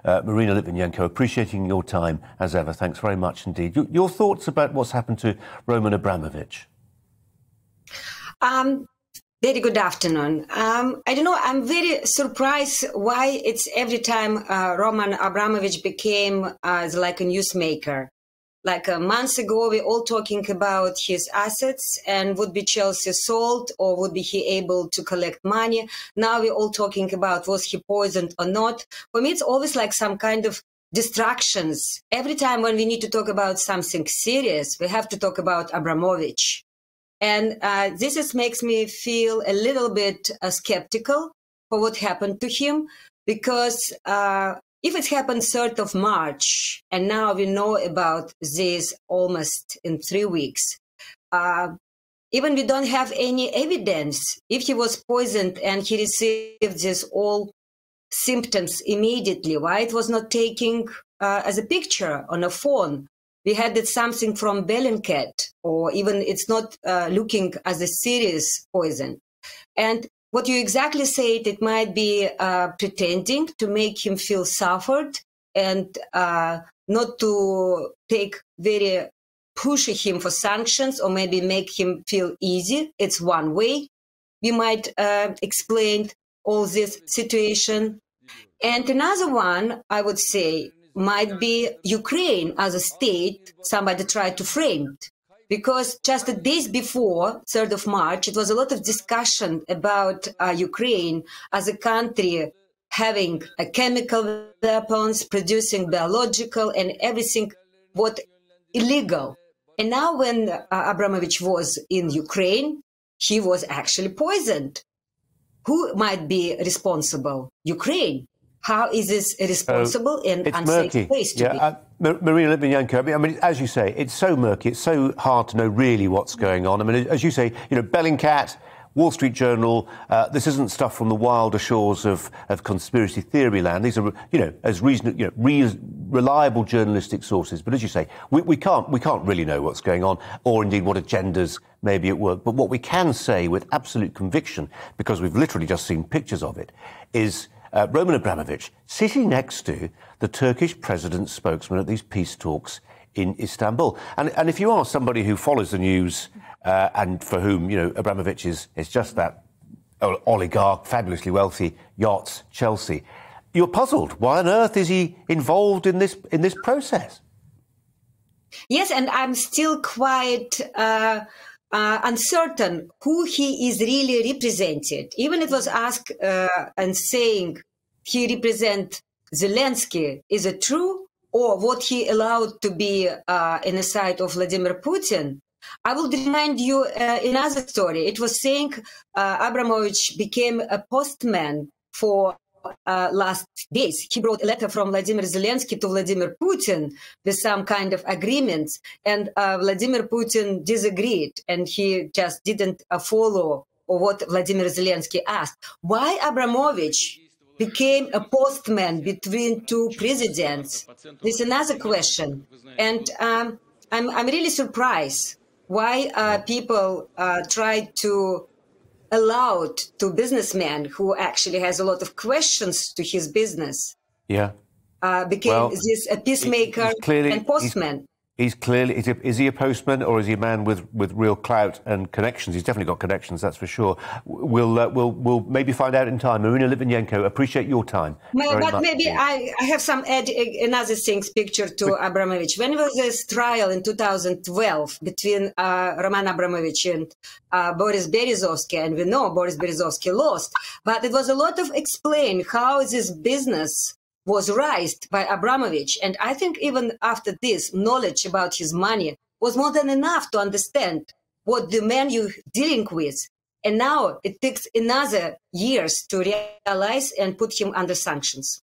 Marina Litvinenko, appreciating your time as ever. Thanks very much indeed. Your thoughts about what's happened to Roman Abramovich? Very good afternoon. I don't know, I'm very surprised why it's every time Roman Abramovich became like a newsmaker. Like months ago, we all talking about his assets and would be Chelsea sold or would be he able to collect money. Now we're all talking about was he poisoned or not. For me, it's always like some kind of distractions. Every time when we need to talk about something serious, we have to talk about Abramovich. And this makes me feel a little bit skeptical for what happened to him, because if it happened 3rd of March, and now we know about this almost in 3 weeks, even we don't have any evidence if he was poisoned and he received these all symptoms immediately, why it was not taking as a picture on a phone. We had it something from Bellingcat, or even it's not looking as a serious poison. And what you exactly said, it might be pretending to make him feel suffered and not to push him for sanctions or maybe make him feel easy. It's one way we might explain all this situation. And another one, I would say, might be Ukraine as a state. Somebody tried to frame it, because just the days before 3rd of March, it was a lot of discussion about Ukraine as a country having chemical weapons, producing biological and everything what illegal. And now when Abramovich was in Ukraine, he was actually poisoned. Who might be responsible? Ukraine. How is this responsible and unsafe place to be? Marina Litvinenko, I mean, as you say, it's so murky, it's so hard to know really what's going on. I mean, as you say, Bellingcat, Wall Street Journal, this isn't stuff from the wilder shores of conspiracy theory land. These are, as reasonable, reliable journalistic sources. But as you say, we can't really know what's going on, or indeed what agendas may be at work. But what we can say with absolute conviction, because we've literally just seen pictures of it, is Roman Abramovich sitting next to the Turkish president's spokesman at these peace talks in Istanbul. And if you are somebody who follows the news and for whom, Abramovich is just that oligarch, fabulously wealthy, yachts, Chelsea, you're puzzled. Why on earth is he involved in this process? Yes, and I'm still quite uncertain who he is really represented. Even it was asked and saying he represents Zelensky. Is it true? Or what he allowed to be in the side of Vladimir Putin? I will remind you another story. It was saying Abramovich became a postman for last days. He brought a letter from Vladimir Zelensky to Vladimir Putin with some kind of agreements, and Vladimir Putin disagreed, and he just didn't follow what Vladimir Zelensky asked. Why Abramovich became a postman between two presidents? This is another question, and I'm really surprised why people try to allow to businessman who actually has a lot of questions to his business. Yeah, became this a peacemaker and postman. He's clearly, is he a postman or is he a man with real clout and connections? He's definitely got connections, that's for sure. We'll maybe find out in time. Marina Litvinenko, appreciate your time. But maybe I have some another things picture to Abramovich. When was this trial in 2012 between Roman Abramovich and Boris Berezovsky, and we know Boris Berezovsky lost, but it was a lot of explain how this business was raised by Abramovich. And I think even after this, knowledge about his money was more than enough to understand what the man you're dealing with. And now it takes another years to realize and put him under sanctions.